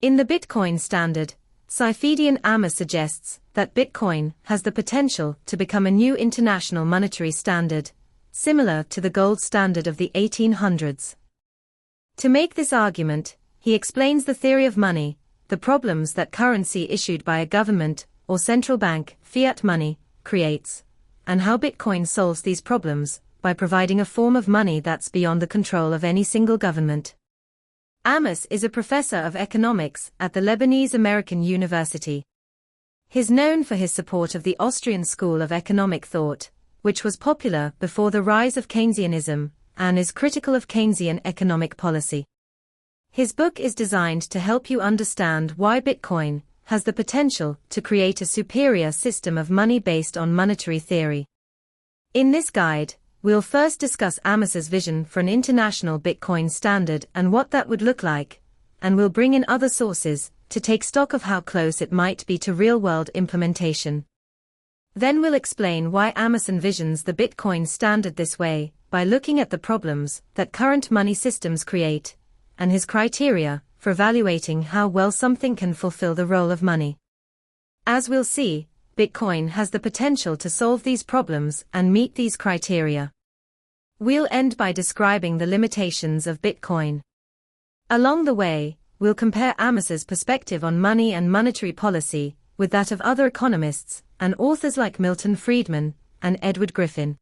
In the Bitcoin standard, Saifedean Ammous suggests that Bitcoin has the potential to become a new international monetary standard, similar to the gold standard of the 1800s. To make this argument, he explains the theory of money, the problems that currency issued by a government or central bank, fiat money, creates, and how Bitcoin solves these problems by providing a form of money that's beyond the control of any single government. Ammous is a professor of economics at the Lebanese-American University. He's known for his support of the Austrian school of economic thought, which was popular before the rise of Keynesianism, and is critical of Keynesian economic policy. His book is designed to help you understand why Bitcoin has the potential to create a superior system of money based on monetary theory. In this guide, we'll first discuss Ammous's vision for an international Bitcoin standard and what that would look like, and we'll bring in other sources to take stock of how close it might be to real-world implementation. Then we'll explain why Ammous envisions the Bitcoin standard this way, by looking at the problems that current money systems create, and his criteria for evaluating how well something can fulfill the role of money. As we'll see, Bitcoin has the potential to solve these problems and meet these criteria. We'll end by describing the limitations of Bitcoin. Along the way, we'll compare Ammous's perspective on money and monetary policy with that of other economists and authors like Milton Friedman and Edward Griffin.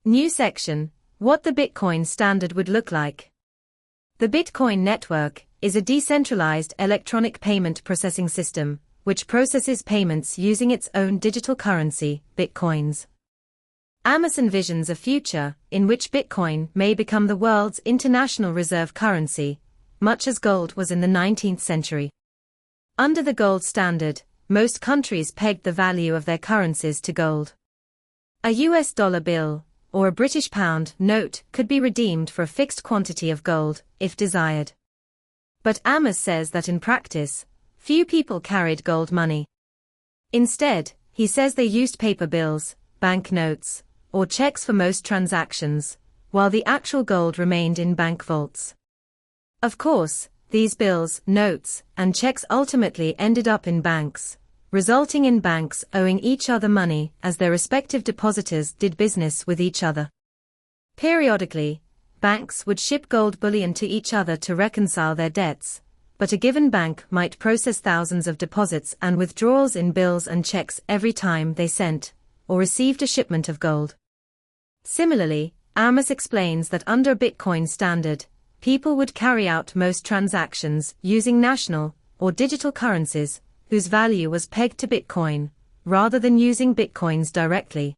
New section: What the Bitcoin standard would look like. The Bitcoin network is a decentralized electronic payment processing system which processes payments using its own digital currency, Bitcoins. Ammous envisions a future in which Bitcoin may become the world's international reserve currency, much as gold was in the 19th century. Under the gold standard, most countries pegged the value of their currencies to gold. A US dollar bill, or a British pound note, could be redeemed for a fixed quantity of gold, if desired. But Ammous says that in practice, few people carried gold money. Instead, he says they used paper bills, banknotes, or checks for most transactions, while the actual gold remained in bank vaults. Of course, these bills, notes, and checks ultimately ended up in banks, resulting in banks owing each other money as their respective depositors did business with each other. Periodically, banks would ship gold bullion to each other to reconcile their debts, but a given bank might process thousands of deposits and withdrawals in bills and checks every time they sent or received a shipment of gold. Similarly, Ammous explains that under a Bitcoin standard, people would carry out most transactions using national or digital currencies whose value was pegged to Bitcoin, rather than using Bitcoins directly.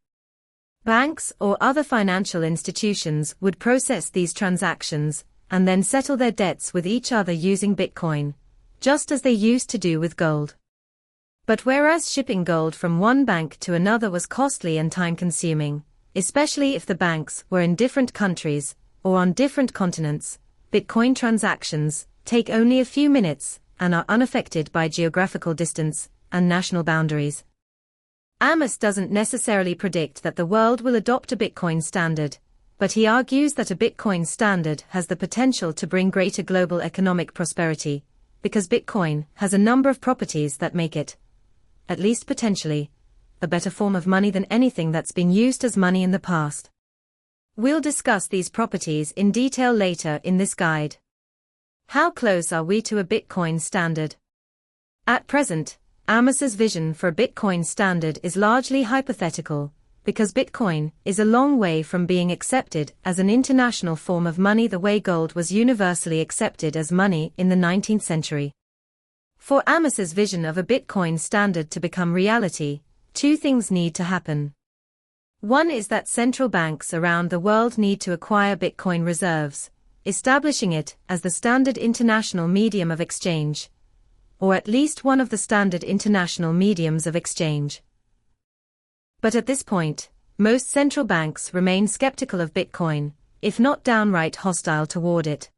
Banks or other financial institutions would process these transactions and then settle their debts with each other using Bitcoin, just as they used to do with gold. But whereas shipping gold from one bank to another was costly and time-consuming, especially if the banks were in different countries or on different continents, Bitcoin transactions take only a few minutes and are unaffected by geographical distance and national boundaries. Ammous doesn't necessarily predict that the world will adopt a Bitcoin standard, but he argues that a Bitcoin standard has the potential to bring greater global economic prosperity, because Bitcoin has a number of properties that make it, at least potentially, a better form of money than anything that's been used as money in the past. We'll discuss these properties in detail later in this guide. How close are we to a Bitcoin standard? At present, Ammous's vision for a Bitcoin standard is largely hypothetical, because Bitcoin is a long way from being accepted as an international form of money the way gold was universally accepted as money in the 19th century. For Ammous's vision of a Bitcoin standard to become reality, two things need to happen. One is that central banks around the world need to acquire Bitcoin reserves, establishing it as the standard international medium of exchange, or at least one of the standard international mediums of exchange. But at this point, most central banks remain skeptical of Bitcoin, if not downright hostile toward it.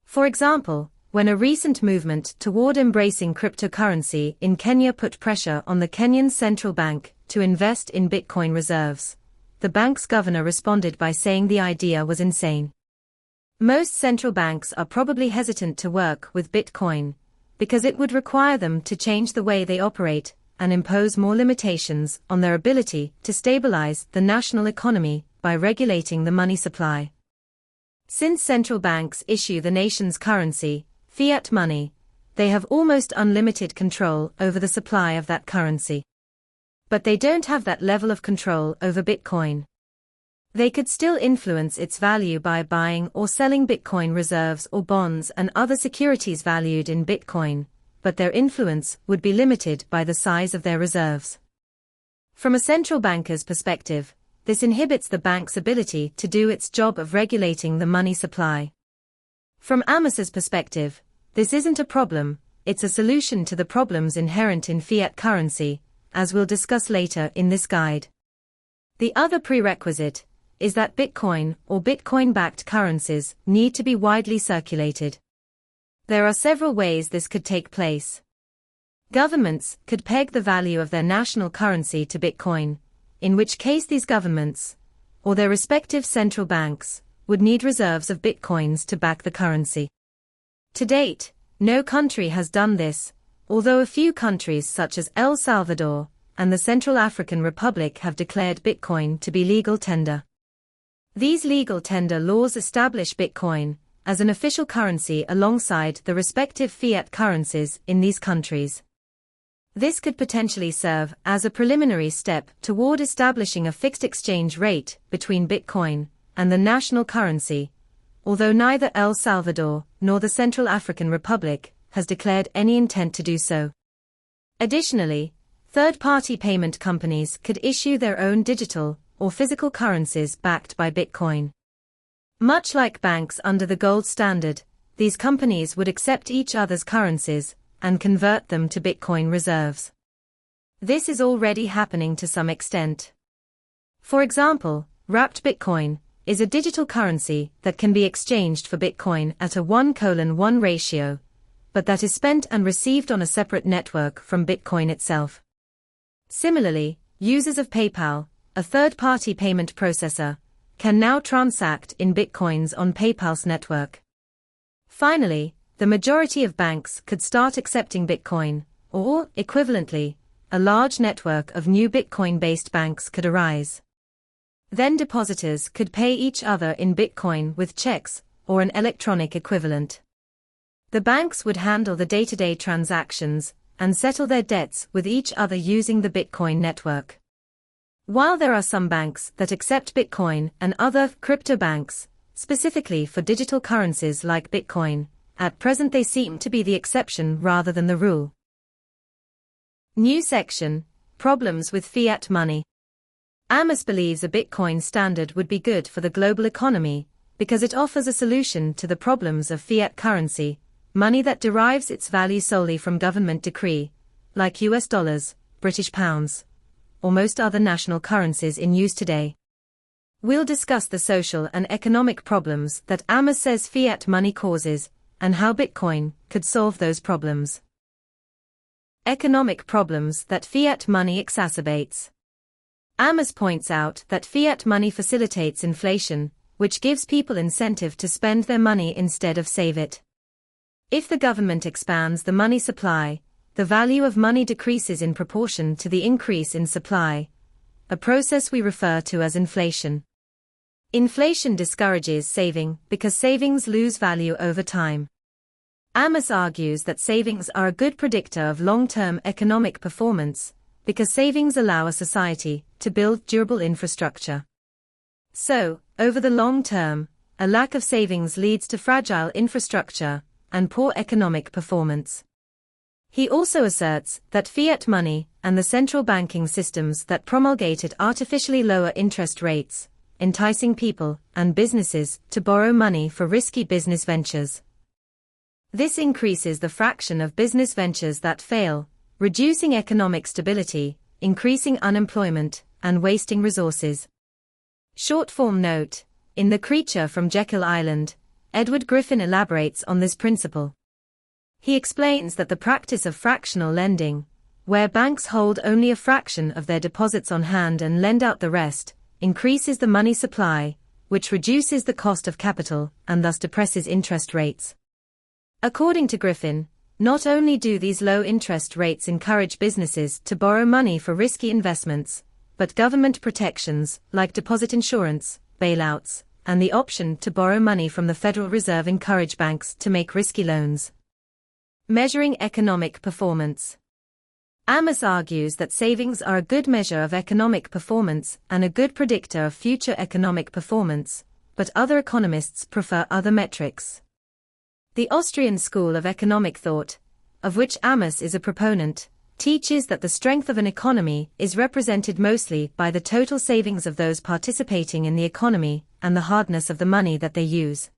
For example, when a recent movement toward embracing cryptocurrency in Kenya put pressure on the Kenyan central bank to invest in Bitcoin reserves, the bank's governor responded by saying the idea was insane. Most central banks are probably hesitant to work with Bitcoin because it would require them to change the way they operate and impose more limitations on their ability to stabilize the national economy by regulating the money supply. Since central banks issue the nation's currency, fiat money, they have almost unlimited control over the supply of that currency. But they don't have that level of control over Bitcoin. They could still influence its value by buying or selling Bitcoin reserves or bonds and other securities valued in Bitcoin, but their influence would be limited by the size of their reserves. From a central banker's perspective, this inhibits the bank's ability to do its job of regulating the money supply. From Ammous's perspective, this isn't a problem, it's a solution to the problems inherent in fiat currency, as we'll discuss later in this guide. The other prerequisite is that Bitcoin or Bitcoin-backed currencies need to be widely circulated. There are several ways this could take place. Governments could peg the value of their national currency to Bitcoin, in which case these governments, or their respective central banks, would need reserves of Bitcoins to back the currency. To date, no country has done this, although a few countries such as El Salvador and the Central African Republic have declared Bitcoin to be legal tender. These legal tender laws establish Bitcoin as an official currency alongside the respective fiat currencies in these countries. This could potentially serve as a preliminary step toward establishing a fixed exchange rate between Bitcoin and the national currency, although neither El Salvador nor the Central African Republic has declared any intent to do so. Additionally, third-party payment companies could issue their own digital or physical currencies backed by Bitcoin. Much like banks under the gold standard, these companies would accept each other's currencies and convert them to Bitcoin reserves. This is already happening to some extent. For example, wrapped Bitcoin is a digital currency that can be exchanged for Bitcoin at a 1:1 ratio, but that is spent and received on a separate network from Bitcoin itself. Similarly, users of PayPal, a third-party payment processor, can now transact in Bitcoins on PayPal's network. Finally, the majority of banks could start accepting Bitcoin, or, equivalently, a large network of new Bitcoin-based banks could arise. Then depositors could pay each other in Bitcoin with checks, or an electronic equivalent. The banks would handle the day-to-day transactions and settle their debts with each other using the Bitcoin network. While there are some banks that accept Bitcoin and other crypto banks, specifically for digital currencies like Bitcoin, at present they seem to be the exception rather than the rule. New section: Problems with fiat money. Ammous believes a Bitcoin standard would be good for the global economy because it offers a solution to the problems of fiat currency, money that derives its value solely from government decree, like US dollars, British pounds, or most other national currencies in use today. We'll discuss the social and economic problems that Ammous says fiat money causes, and how Bitcoin could solve those problems. Economic problems that fiat money exacerbates. Ammous points out that fiat money facilitates inflation, which gives people incentive to spend their money instead of save it. If the government expands the money supply, the value of money decreases in proportion to the increase in supply, a process we refer to as inflation. Inflation discourages saving because savings lose value over time. Ammous argues that savings are a good predictor of long-term economic performance because savings allow a society to build durable infrastructure. So, over the long term, a lack of savings leads to fragile infrastructure and poor economic performance. He also asserts that fiat money and the central banking systems that promulgated artificially lower interest rates, enticing people and businesses to borrow money for risky business ventures. This increases the fraction of business ventures that fail, reducing economic stability, increasing unemployment, and wasting resources. Short-form note: in The Creature from Jekyll Island, Edward Griffin elaborates on this principle. He explains that the practice of fractional lending, where banks hold only a fraction of their deposits on hand and lend out the rest, increases the money supply, which reduces the cost of capital and thus depresses interest rates. According to Griffin, not only do these low interest rates encourage businesses to borrow money for risky investments, but government protections like deposit insurance, bailouts, and the option to borrow money from the Federal Reserve encourage banks to make risky loans. Measuring economic performance. Ammous argues that savings are a good measure of economic performance and a good predictor of future economic performance, but other economists prefer other metrics. The Austrian school of economic thought, of which Ammous is a proponent, teaches that the strength of an economy is represented mostly by the total savings of those participating in the economy and the hardness of the money that they use.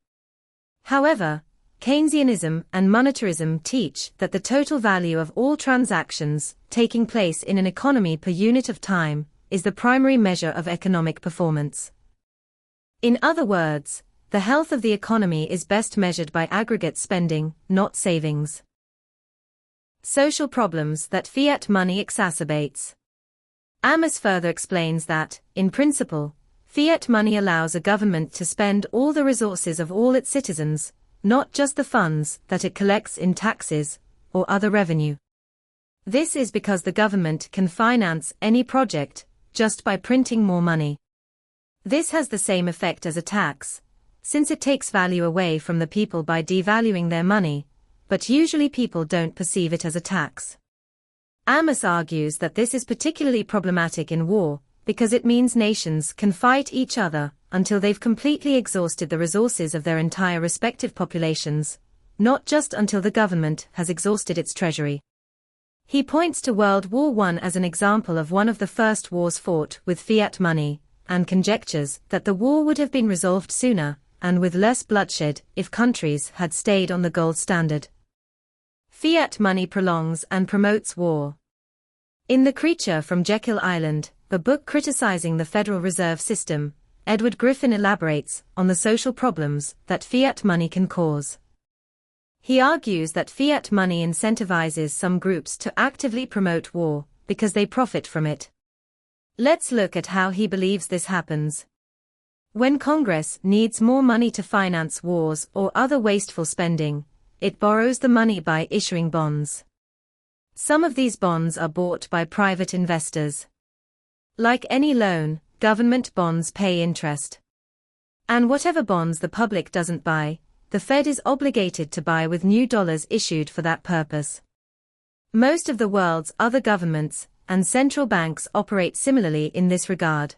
However, Keynesianism and monetarism teach that the total value of all transactions taking place in an economy per unit of time is the primary measure of economic performance. In other words, the health of the economy is best measured by aggregate spending, not savings. Social problems that fiat money exacerbates. Ammous further explains that, in principle, fiat money allows a government to spend all the resources of all its citizens, not just the funds that it collects in taxes or other revenue. This is because the government can finance any project just by printing more money. This has the same effect as a tax, since it takes value away from the people by devaluing their money, but usually people don't perceive it as a tax. Ammous argues that this is particularly problematic in war, because it means nations can fight each other until they've completely exhausted the resources of their entire respective populations, not just until the government has exhausted its treasury. He points to World War I as an example of one of the first wars fought with fiat money, and conjectures that the war would have been resolved sooner, and with less bloodshed, if countries had stayed on the gold standard. Fiat money prolongs and promotes war. In The Creature from Jekyll Island, the book criticizing the Federal Reserve System, Edward Griffin elaborates on the social problems that fiat money can cause. He argues that fiat money incentivizes some groups to actively promote war, because they profit from it. Let's look at how he believes this happens. When Congress needs more money to finance wars or other wasteful spending, it borrows the money by issuing bonds. Some of these bonds are bought by private investors. Like any loan, government bonds pay interest. And whatever bonds the public doesn't buy, the Fed is obligated to buy with new dollars issued for that purpose. Most of the world's other governments and central banks operate similarly in this regard.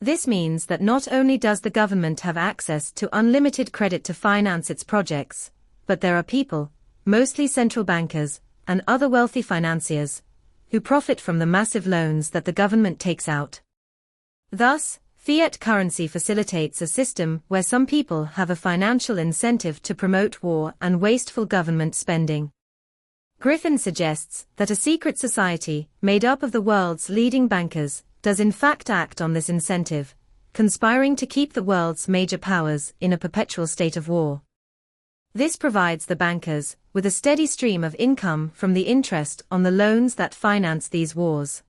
This means that not only does the government have access to unlimited credit to finance its projects, but there are people, mostly central bankers, and other wealthy financiers, who profit from the massive loans that the government takes out. Thus, fiat currency facilitates a system where some people have a financial incentive to promote war and wasteful government spending. Griffin suggests that a secret society, made up of the world's leading bankers, does in fact act on this incentive, conspiring to keep the world's major powers in a perpetual state of war. This provides the bankers with a steady stream of income from the interest on the loans that finance these wars.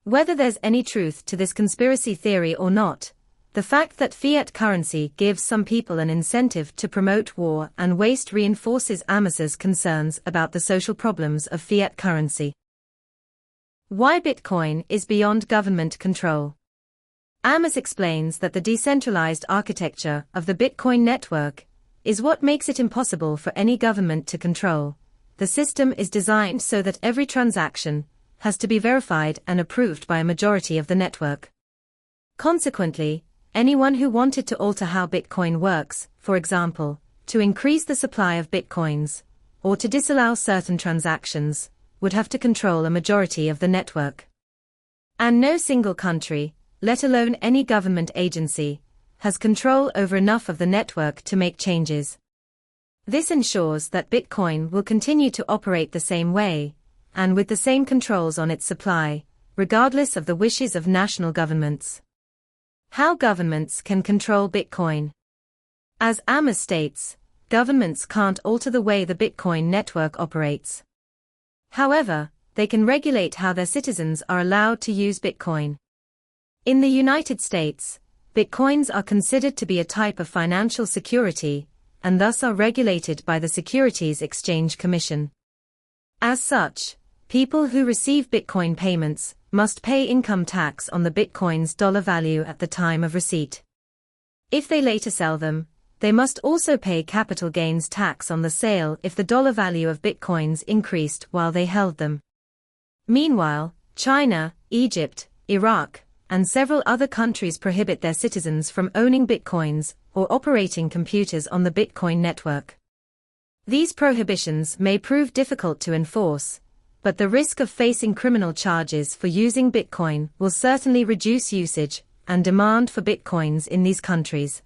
Whether there's any truth to this conspiracy theory or not, the fact that fiat currency gives some people an incentive to promote war and waste reinforces Ammous's concerns about the social problems of fiat currency. Why Bitcoin is beyond government control. Ammous explains that the decentralized architecture of the Bitcoin network is what makes it impossible for any government to control. The system is designed so that every transaction has to be verified and approved by a majority of the network. Consequently, anyone who wanted to alter how Bitcoin works, for example, to increase the supply of Bitcoins, or to disallow certain transactions, would have to control a majority of the network. And no single country, let alone any government agency, has control over enough of the network to make changes. This ensures that Bitcoin will continue to operate the same way, and with the same controls on its supply, regardless of the wishes of national governments. How governments can control Bitcoin. As Ammous states, governments can't alter the way the Bitcoin network operates. However, they can regulate how their citizens are allowed to use Bitcoin. In the United States, Bitcoins are considered to be a type of financial security, and thus are regulated by the Securities Exchange Commission. As such, people who receive Bitcoin payments must pay income tax on the Bitcoin's dollar value at the time of receipt. If they later sell them, they must also pay capital gains tax on the sale if the dollar value of Bitcoins increased while they held them. Meanwhile, China, Egypt, Iraq, and several other countries prohibit their citizens from owning Bitcoins or operating computers on the Bitcoin network. These prohibitions may prove difficult to enforce, but the risk of facing criminal charges for using Bitcoin will certainly reduce usage and demand for Bitcoins in these countries.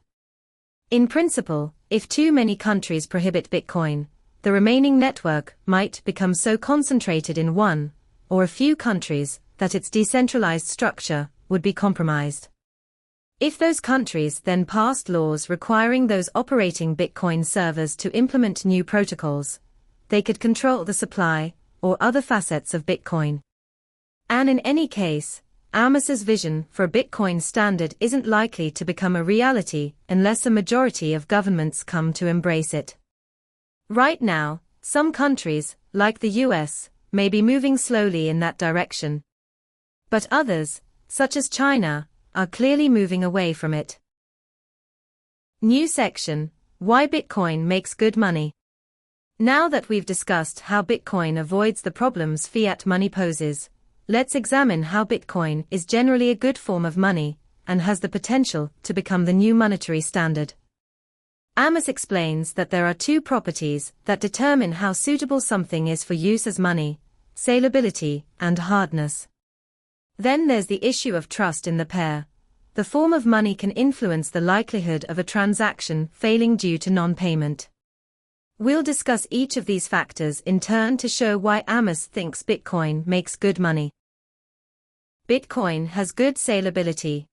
In principle, if too many countries prohibit Bitcoin, the remaining network might become so concentrated in one or a few countries that its decentralized structure would be compromised. If those countries then passed laws requiring those operating Bitcoin servers to implement new protocols, they could control the supply or other facets of Bitcoin. And in any case, Ammous's vision for a Bitcoin standard isn't likely to become a reality unless a majority of governments come to embrace it. Right now, some countries, like the US, may be moving slowly in that direction. But others, such as China, are clearly moving away from it. New section: Why Bitcoin makes good money. Now that we've discussed how Bitcoin avoids the problems fiat money poses, let's examine how Bitcoin is generally a good form of money and has the potential to become the new monetary standard. Ammous explains that there are two properties that determine how suitable something is for use as money: salability and hardness. Then there's the issue of trust in the pair. The form of money can influence the likelihood of a transaction failing due to non-payment. We'll discuss each of these factors in turn to show why Ammous thinks Bitcoin makes good money. Bitcoin has good salability.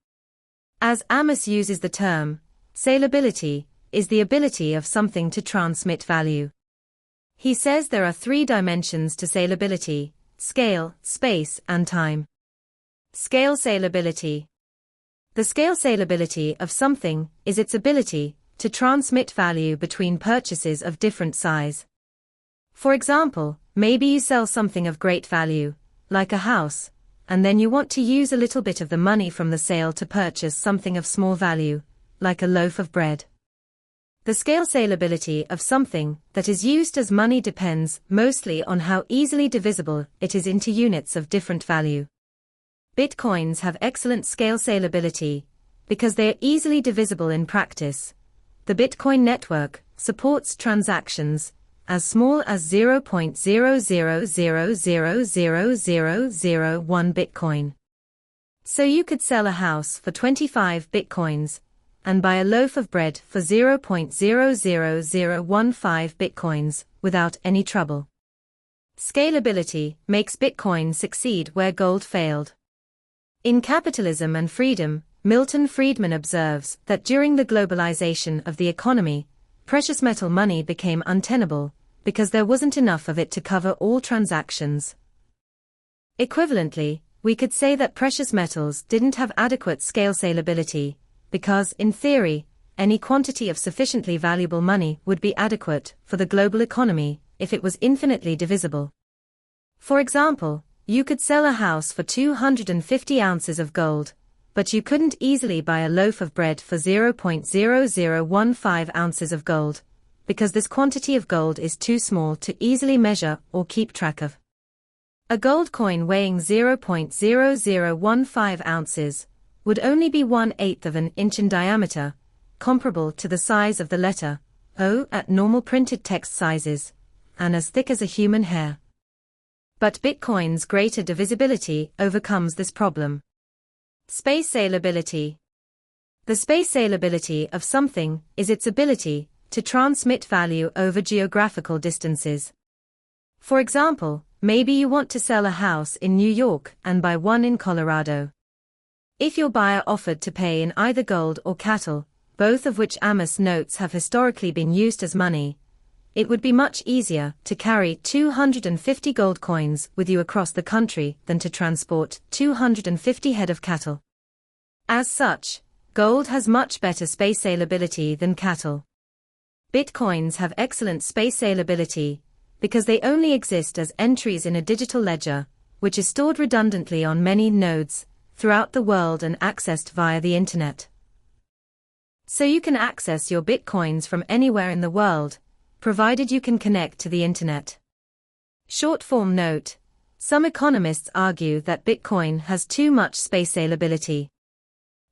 As Ammous uses the term, salability is the ability of something to transmit value. He says there are three dimensions to salability: scale, space, and time. Scale salability. The scale salability of something is its ability to transmit value between purchases of different size. For example, maybe you sell something of great value, like a house, and then you want to use a little bit of the money from the sale to purchase something of small value, like a loaf of bread. The scale salability of something that is used as money depends mostly on how easily divisible it is into units of different value. Bitcoins have excellent scale salability because they are easily divisible in practice. The Bitcoin network supports transactions as small as 0.00000001 Bitcoin. So you could sell a house for 25 Bitcoins and buy a loaf of bread for 0.00015 Bitcoins without any trouble. Scalability makes Bitcoin succeed where gold failed. In Capitalism and Freedom, Milton Friedman observes that during the globalization of the economy, precious metal money became untenable because there wasn't enough of it to cover all transactions. Equivalently, we could say that precious metals didn't have adequate scale salability because, in theory, any quantity of sufficiently valuable money would be adequate for the global economy if it was infinitely divisible. For example, you could sell a house for 250 ounces of gold, but you couldn't easily buy a loaf of bread for 0.0015 ounces of gold, because this quantity of gold is too small to easily measure or keep track of. A gold coin weighing 0.0015 ounces would only be 1/8 of an inch in diameter, comparable to the size of the letter O at normal printed text sizes, and as thick as a human hair. But Bitcoin's greater divisibility overcomes this problem. Space salability. The space salability of something is its ability to transmit value over geographical distances. For example, maybe you want to sell a house in New York and buy one in Colorado. If your buyer offered to pay in either gold or cattle, both of which Ammous notes have historically been used as money, it would be much easier to carry 250 gold coins with you across the country than to transport 250 head of cattle. As such, gold has much better space salability than cattle. Bitcoins have excellent space salability because they only exist as entries in a digital ledger, which is stored redundantly on many nodes throughout the world and accessed via the internet. So you can access your bitcoins from anywhere in the world, provided you can connect to the internet. Short form note: some economists argue that Bitcoin has too much space salability.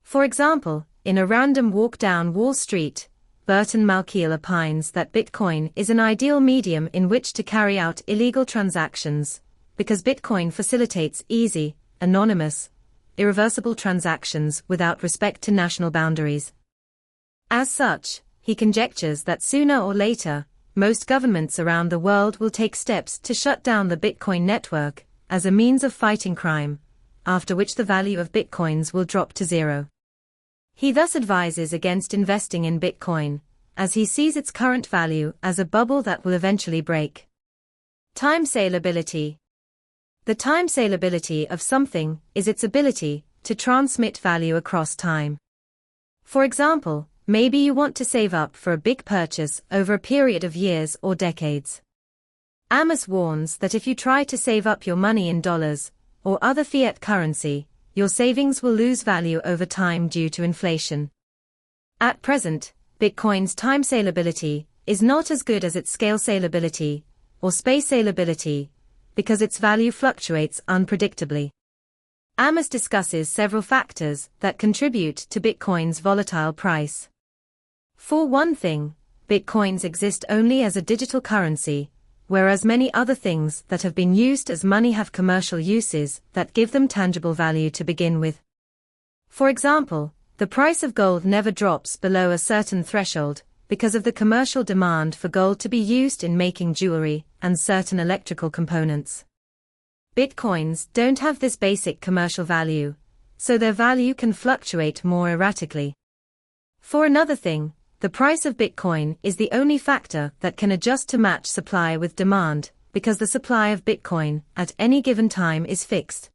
For example, in a random walk down Wall Street, Burton Malkiel opines that Bitcoin is an ideal medium in which to carry out illegal transactions, because Bitcoin facilitates easy, anonymous, irreversible transactions without respect to national boundaries. As such, he conjectures that sooner or later, most governments around the world will take steps to shut down the Bitcoin network as a means of fighting crime, after which the value of Bitcoins will drop to zero. He thus advises against investing in Bitcoin, as he sees its current value as a bubble that will eventually break. Time salability. The time salability of something is its ability to transmit value across time. For example, maybe you want to save up for a big purchase over a period of years or decades. Ammous warns that if you try to save up your money in dollars or other fiat currency, your savings will lose value over time due to inflation. At present, Bitcoin's time salability is not as good as its scale salability or space salability because its value fluctuates unpredictably. Ammous discusses several factors that contribute to Bitcoin's volatile price. For one thing, Bitcoins exist only as a digital currency, whereas many other things that have been used as money have commercial uses that give them tangible value to begin with. For example, the price of gold never drops below a certain threshold because of the commercial demand for gold to be used in making jewelry and certain electrical components. Bitcoins don't have this basic commercial value, so their value can fluctuate more erratically. For another thing, the price of Bitcoin is the only factor that can adjust to match supply with demand, because the supply of Bitcoin at any given time is fixed.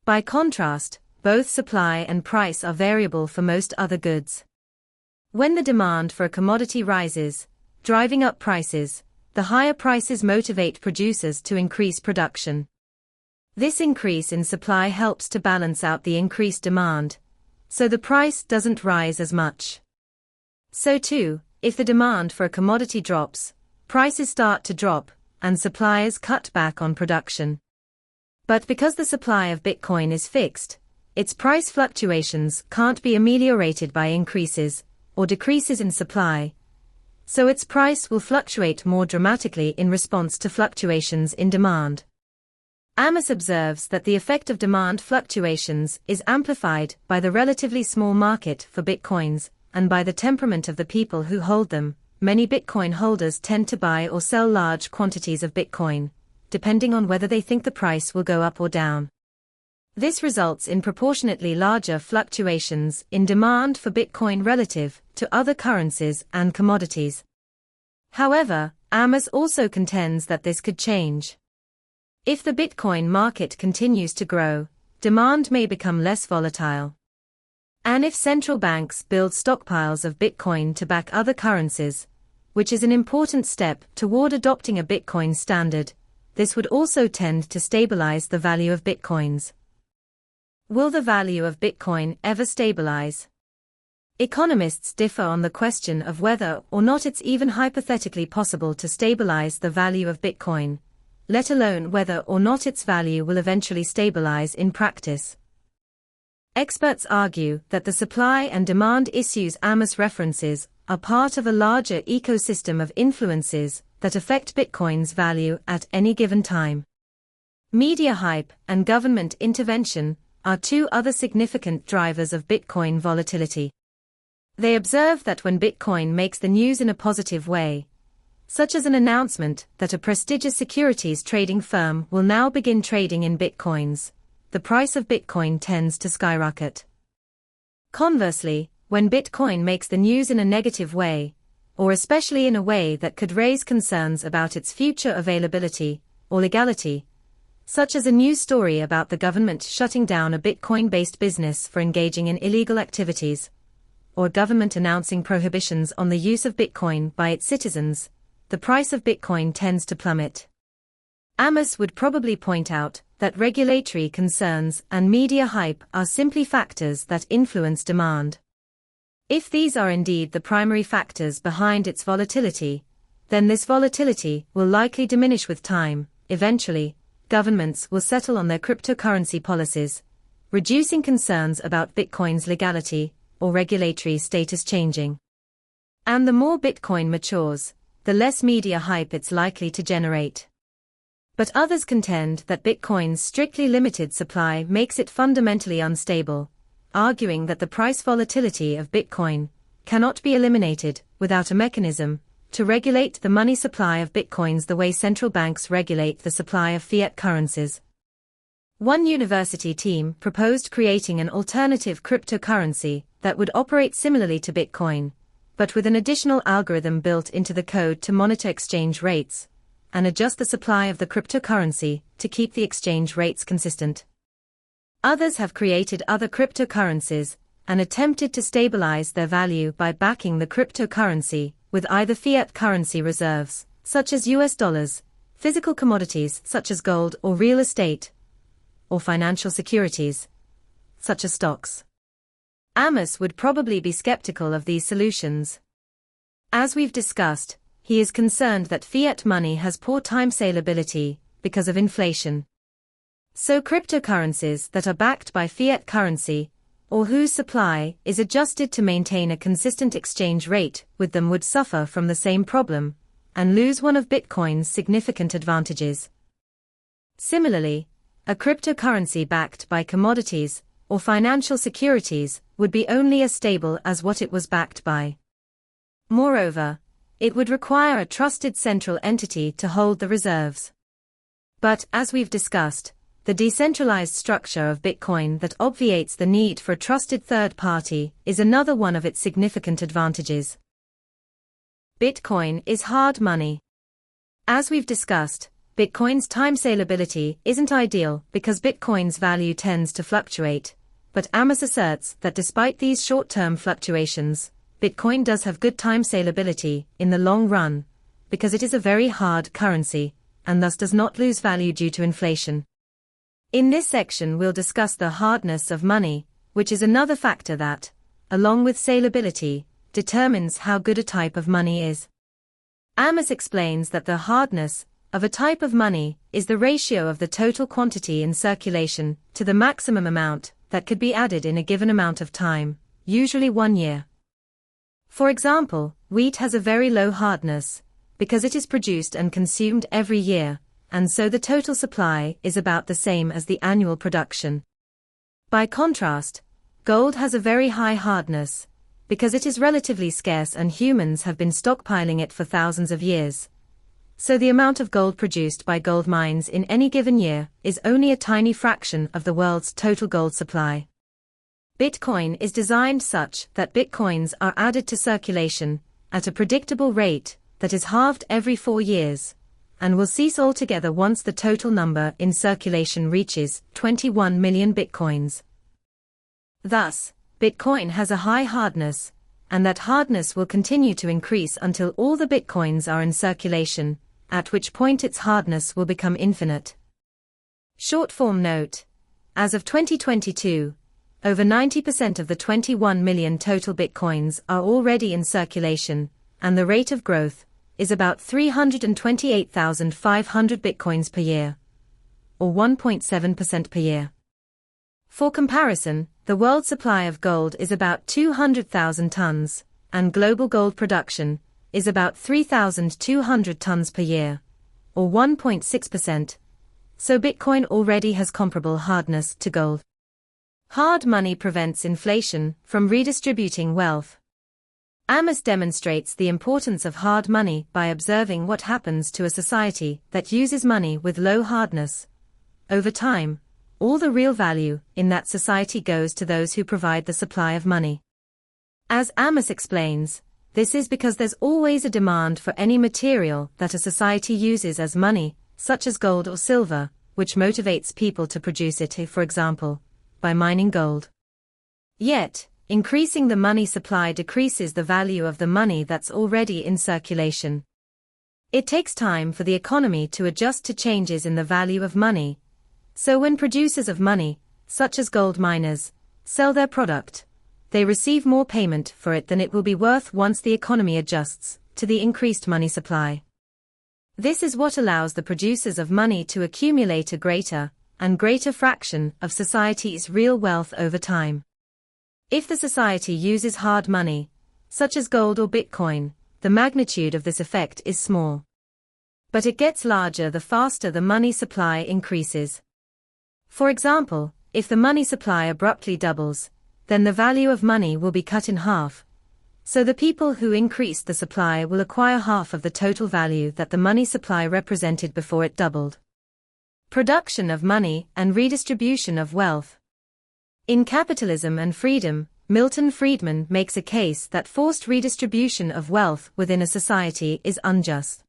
By contrast, both supply and price are variable for most other goods. When the demand for a commodity rises, driving up prices, the higher prices motivate producers to increase production. This increase in supply helps to balance out the increased demand, so the price doesn't rise as much. So too, if the demand for a commodity drops, prices start to drop, and suppliers cut back on production. But because the supply of Bitcoin is fixed, its price fluctuations can't be ameliorated by increases or decreases in supply, so its price will fluctuate more dramatically in response to fluctuations in demand. Ammous observes that the effect of demand fluctuations is amplified by the relatively small market for Bitcoins, and by the temperament of the people who hold them. Many Bitcoin holders tend to buy or sell large quantities of Bitcoin, depending on whether they think the price will go up or down. This results in proportionately larger fluctuations in demand for Bitcoin relative to other currencies and commodities. However, Ammous also contends that this could change. If the Bitcoin market continues to grow, demand may become less volatile. And if central banks build stockpiles of Bitcoin to back other currencies, which is an important step toward adopting a Bitcoin standard, this would also tend to stabilize the value of Bitcoins. Will the value of Bitcoin ever stabilize? Economists differ on the question of whether or not it's even hypothetically possible to stabilize the value of Bitcoin, let alone whether or not its value will eventually stabilize in practice. Experts argue that the supply and demand issues Ammous references are part of a larger ecosystem of influences that affect Bitcoin's value at any given time. Media hype and government intervention are two other significant drivers of Bitcoin volatility. They observe that when Bitcoin makes the news in a positive way, such as an announcement that a prestigious securities trading firm will now begin trading in Bitcoins, the price of Bitcoin tends to skyrocket. Conversely, when Bitcoin makes the news in a negative way, or especially in a way that could raise concerns about its future availability or legality, such as a news story about the government shutting down a Bitcoin-based business for engaging in illegal activities, or a government announcing prohibitions on the use of Bitcoin by its citizens, the price of Bitcoin tends to plummet. Ammous would probably point out that regulatory concerns and media hype are simply factors that influence demand. If these are indeed the primary factors behind its volatility, then this volatility will likely diminish with time. Eventually, governments will settle on their cryptocurrency policies, reducing concerns about Bitcoin's legality or regulatory status changing. And the more Bitcoin matures, the less media hype it's likely to generate. But others contend that Bitcoin's strictly limited supply makes it fundamentally unstable, arguing that the price volatility of Bitcoin cannot be eliminated without a mechanism to regulate the money supply of Bitcoins the way central banks regulate the supply of fiat currencies. One university team proposed creating an alternative cryptocurrency that would operate similarly to Bitcoin, but with an additional algorithm built into the code to monitor exchange rates and adjust the supply of the cryptocurrency to keep the exchange rates consistent. Others have created other cryptocurrencies and attempted to stabilize their value by backing the cryptocurrency with either fiat currency reserves, such as US dollars, physical commodities such as gold or real estate, or financial securities, such as stocks. Ammous would probably be skeptical of these solutions. As we've discussed, he is concerned that fiat money has poor time salability because of inflation. So cryptocurrencies that are backed by fiat currency, or whose supply is adjusted to maintain a consistent exchange rate with them, would suffer from the same problem and lose one of Bitcoin's significant advantages. Similarly, a cryptocurrency backed by commodities or financial securities would be only as stable as what it was backed by. Moreover, it would require a trusted central entity to hold the reserves. But, as we've discussed, the decentralized structure of Bitcoin that obviates the need for a trusted third party is another one of its significant advantages. Bitcoin is hard money. As we've discussed, Bitcoin's time salability isn't ideal because Bitcoin's value tends to fluctuate, but Ammous asserts that despite these short-term fluctuations, Bitcoin does have good time salability in the long run, because it is a very hard currency, and thus does not lose value due to inflation. In this section we'll discuss the hardness of money, which is another factor that, along with salability, determines how good a type of money is. Ammous explains that the hardness of a type of money is the ratio of the total quantity in circulation to the maximum amount that could be added in a given amount of time, usually 1 year. For example, wheat has a very low hardness, because it is produced and consumed every year, and so the total supply is about the same as the annual production. By contrast, gold has a very high hardness, because it is relatively scarce and humans have been stockpiling it for thousands of years. So the amount of gold produced by gold mines in any given year is only a tiny fraction of the world's total gold supply. Bitcoin is designed such that Bitcoins are added to circulation at a predictable rate that is halved every 4 years, and will cease altogether once the total number in circulation reaches 21 million Bitcoins. Thus, Bitcoin has a high hardness, and that hardness will continue to increase until all the Bitcoins are in circulation, at which point its hardness will become infinite. Short-form note: as of 2022, over 90% of the 21 million total Bitcoins are already in circulation, and the rate of growth is about 328,500 Bitcoins per year, or 1.7% per year. For comparison, the world supply of gold is about 200,000 tons, and global gold production is about 3,200 tons per year, or 1.6%, so Bitcoin already has comparable hardness to gold. Hard money prevents inflation from redistributing wealth. Ammous demonstrates the importance of hard money by observing what happens to a society that uses money with low hardness. Over time, all the real value in that society goes to those who provide the supply of money. As Ammous explains, this is because there's always a demand for any material that a society uses as money, such as gold or silver, which motivates people to produce it, for example, by mining gold. Yet, increasing the money supply decreases the value of the money that's already in circulation. It takes time for the economy to adjust to changes in the value of money. So when producers of money, such as gold miners, sell their product, they receive more payment for it than it will be worth once the economy adjusts to the increased money supply. This is what allows the producers of money to accumulate a greater and greater fraction of society's real wealth over time. If the society uses hard money, such as gold or Bitcoin, the magnitude of this effect is small. But it gets larger the faster the money supply increases. For example, if the money supply abruptly doubles, then the value of money will be cut in half. So the people who increased the supply will acquire half of the total value that the money supply represented before it doubled. Production of money and redistribution of wealth. In Capitalism and Freedom, Milton Friedman makes a case that forced redistribution of wealth within a society is unjust.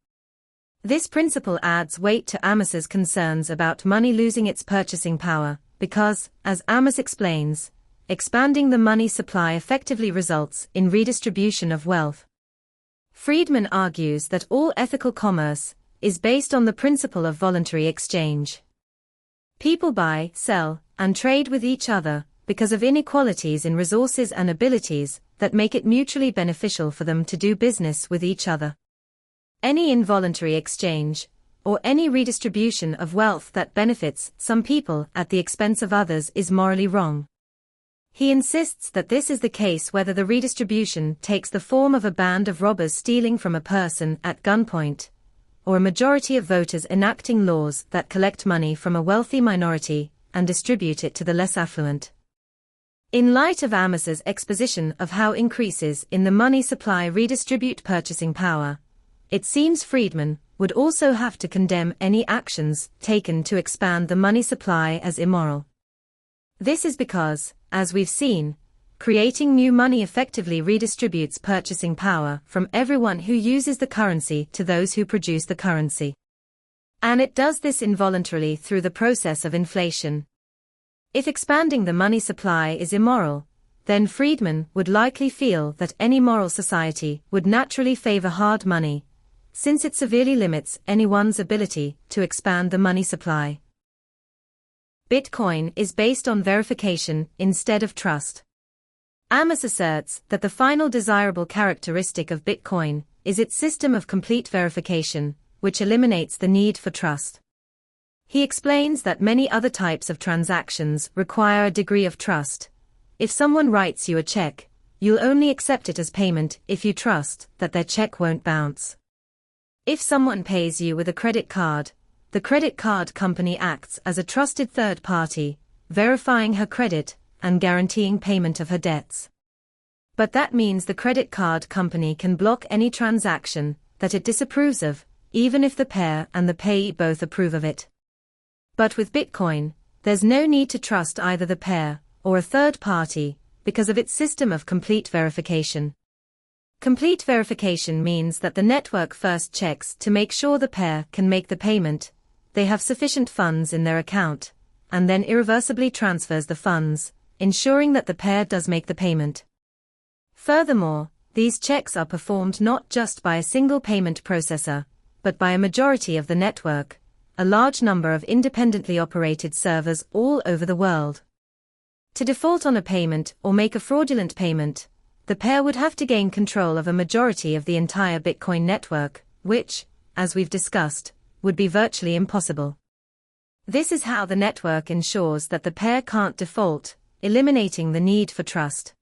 This principle adds weight to Ammous's concerns about money losing its purchasing power, because, as Ammous explains, expanding the money supply effectively results in redistribution of wealth. Friedman argues that all ethical commerce is based on the principle of voluntary exchange. People buy, sell, and trade with each other because of inequalities in resources and abilities that make it mutually beneficial for them to do business with each other. Any involuntary exchange, or any redistribution of wealth that benefits some people at the expense of others is morally wrong. He insists that this is the case whether the redistribution takes the form of a band of robbers stealing from a person at gunpoint, or a majority of voters enacting laws that collect money from a wealthy minority and distribute it to the less affluent. In light of Ammous's exposition of how increases in the money supply redistribute purchasing power, it seems Friedman would also have to condemn any actions taken to expand the money supply as immoral. This is because, as we've seen, creating new money effectively redistributes purchasing power from everyone who uses the currency to those who produce the currency. And it does this involuntarily through the process of inflation. If expanding the money supply is immoral, then Friedman would likely feel that any moral society would naturally favor hard money, since it severely limits anyone's ability to expand the money supply. Bitcoin is based on verification instead of trust. Ammous asserts that the final desirable characteristic of Bitcoin is its system of complete verification, which eliminates the need for trust. He explains that many other types of transactions require a degree of trust. If someone writes you a check, you'll only accept it as payment if you trust that their check won't bounce. If someone pays you with a credit card, the credit card company acts as a trusted third party, verifying her credit and guaranteeing payment of her debts. But that means the credit card company can block any transaction that it disapproves of, even if the payer and the payee both approve of it. But with Bitcoin, there's no need to trust either the payer or a third party because of its system of complete verification. Complete verification means that the network first checks to make sure the payer can make the payment, they have sufficient funds in their account, and then irreversibly transfers the funds, ensuring that the payer does make the payment. Furthermore, these checks are performed not just by a single payment processor, but by a majority of the network, a large number of independently operated servers all over the world. To default on a payment or make a fraudulent payment, the payer would have to gain control of a majority of the entire Bitcoin network, which, as we've discussed, would be virtually impossible. This is how the network ensures that the payer can't default, eliminating the need for trust.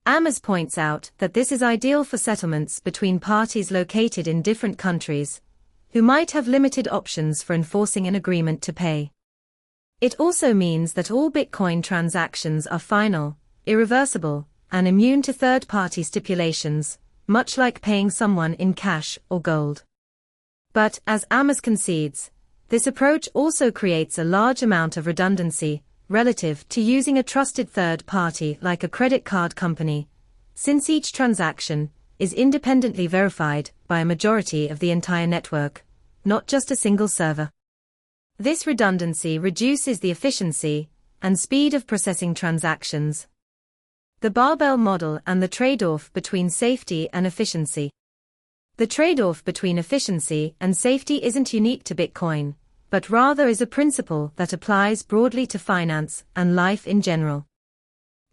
Ammous points out that this is ideal for settlements between parties located in different countries, who might have limited options for enforcing an agreement to pay. It also means that all Bitcoin transactions are final, irreversible, and immune to third-party stipulations, much like paying someone in cash or gold. But, as Ammous concedes, this approach also creates a large amount of redundancy relative to using a trusted third party like a credit card company, since each transaction is independently verified by a majority of the entire network, not just a single server. This redundancy reduces the efficiency and speed of processing transactions. The barbell model and the trade-off between safety and efficiency. The trade-off between efficiency and safety isn't unique to Bitcoin, but rather is a principle that applies broadly to finance and life in general.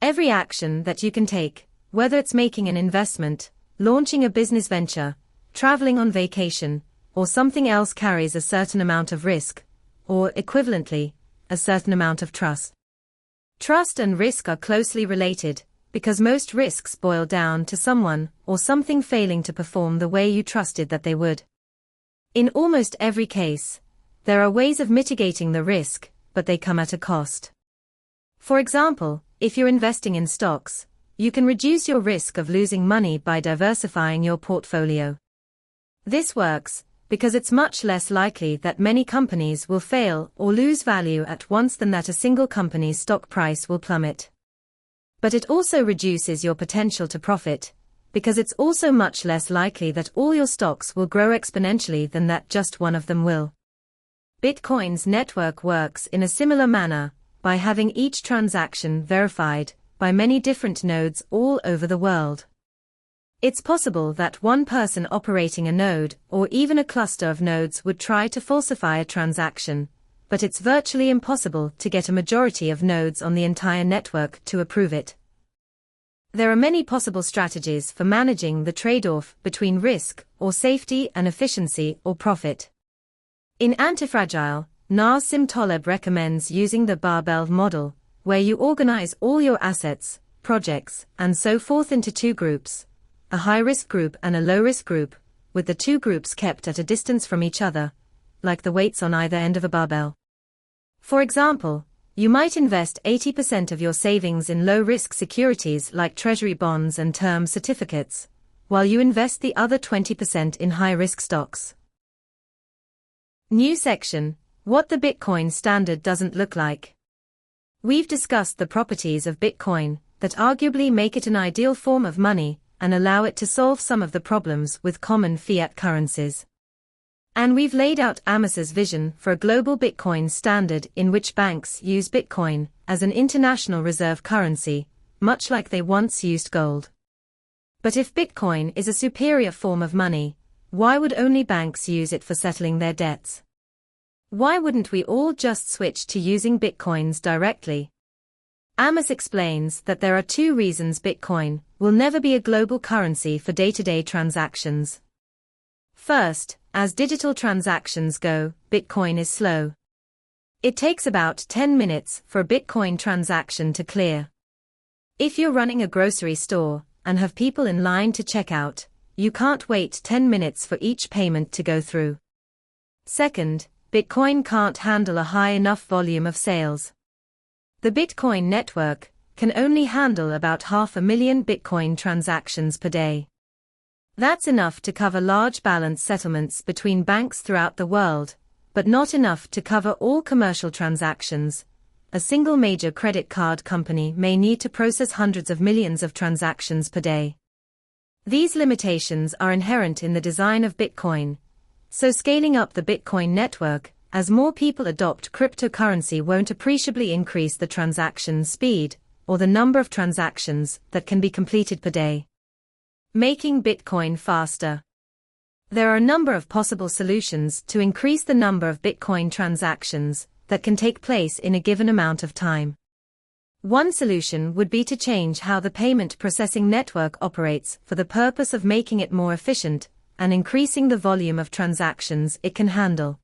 Every action that you can take, whether it's making an investment, launching a business venture, traveling on vacation, or something else, carries a certain amount of risk, or equivalently, a certain amount of trust. Trust and risk are closely related, because most risks boil down to someone or something failing to perform the way you trusted that they would. In almost every case, there are ways of mitigating the risk, but they come at a cost. For example, if you're investing in stocks, you can reduce your risk of losing money by diversifying your portfolio. This works because it's much less likely that many companies will fail or lose value at once than that a single company's stock price will plummet. But it also reduces your potential to profit, because it's also much less likely that all your stocks will grow exponentially than that just one of them will. Bitcoin's network works in a similar manner, by having each transaction verified by many different nodes all over the world. It's possible that one person operating a node or even a cluster of nodes would try to falsify a transaction, but it's virtually impossible to get a majority of nodes on the entire network to approve it. There are many possible strategies for managing the trade-off between risk or safety and efficiency or profit. In Antifragile, Nassim Taleb recommends using the barbell model, where you organize all your assets, projects, and so forth into two groups, a high-risk group and a low-risk group, with the two groups kept at a distance from each other, like the weights on either end of a barbell. For example, you might invest 80% of your savings in low-risk securities like treasury bonds and term certificates, while you invest the other 20% in high-risk stocks. New section: What the Bitcoin standard doesn't look like. We've discussed the properties of Bitcoin that arguably make it an ideal form of money and allow it to solve some of the problems with common fiat currencies. And we've laid out Ammous's vision for a global Bitcoin standard in which banks use Bitcoin as an international reserve currency, much like they once used gold. But if Bitcoin is a superior form of money, why would only banks use it for settling their debts? Why wouldn't we all just switch to using Bitcoins directly? Ammous explains that there are two reasons Bitcoin will never be a global currency for day-to-day transactions. First, as digital transactions go, Bitcoin is slow. It takes about 10 minutes for a Bitcoin transaction to clear. If you're running a grocery store and have people in line to check out, you can't wait 10 minutes for each payment to go through. Second, Bitcoin can't handle a high enough volume of sales. The Bitcoin network can only handle about 500,000 Bitcoin transactions per day. That's enough to cover large balance settlements between banks throughout the world, but not enough to cover all commercial transactions. A single major credit card company may need to process hundreds of millions of transactions per day. These limitations are inherent in the design of Bitcoin, so scaling up the Bitcoin network as more people adopt cryptocurrency won't appreciably increase the transaction speed or the number of transactions that can be completed per day. Making Bitcoin faster. There are a number of possible solutions to increase the number of Bitcoin transactions that can take place in a given amount of time. One solution would be to change how the payment processing network operates for the purpose of making it more efficient and increasing the volume of transactions it can handle.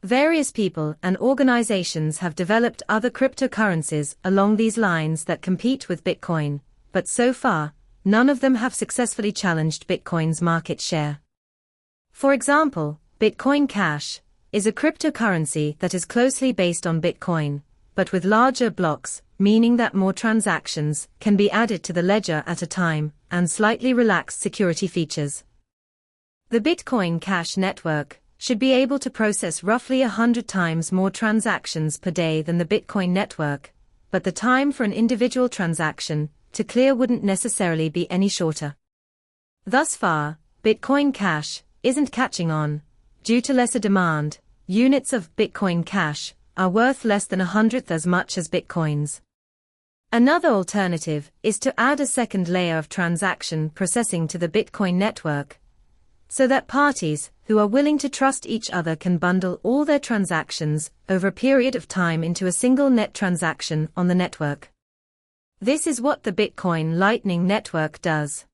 Various people and organizations have developed other cryptocurrencies along these lines that compete with Bitcoin, but so far, none of them have successfully challenged Bitcoin's market share. For example, Bitcoin Cash is a cryptocurrency that is closely based on Bitcoin, but with larger blocks, meaning that more transactions can be added to the ledger at a time, and slightly relaxed security features. The Bitcoin Cash network should be able to process roughly 100 times more transactions per day than the Bitcoin network, but the time for an individual transaction to clear wouldn't necessarily be any shorter. Thus far, Bitcoin Cash isn't catching on. Due to lesser demand, units of Bitcoin Cash are worth less than 100th as much as Bitcoins. Another alternative is to add a second layer of transaction processing to the Bitcoin network, so that parties who are willing to trust each other can bundle all their transactions over a period of time into a single net transaction on the network. This is what the Bitcoin Lightning Network does.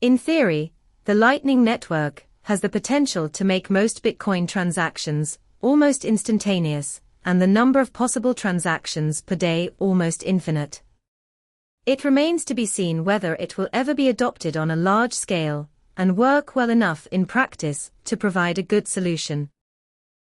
In theory, the Lightning Network has the potential to make most Bitcoin transactions almost instantaneous, and the number of possible transactions per day almost infinite. It remains to be seen whether it will ever be adopted on a large scale and work well enough in practice to provide a good solution.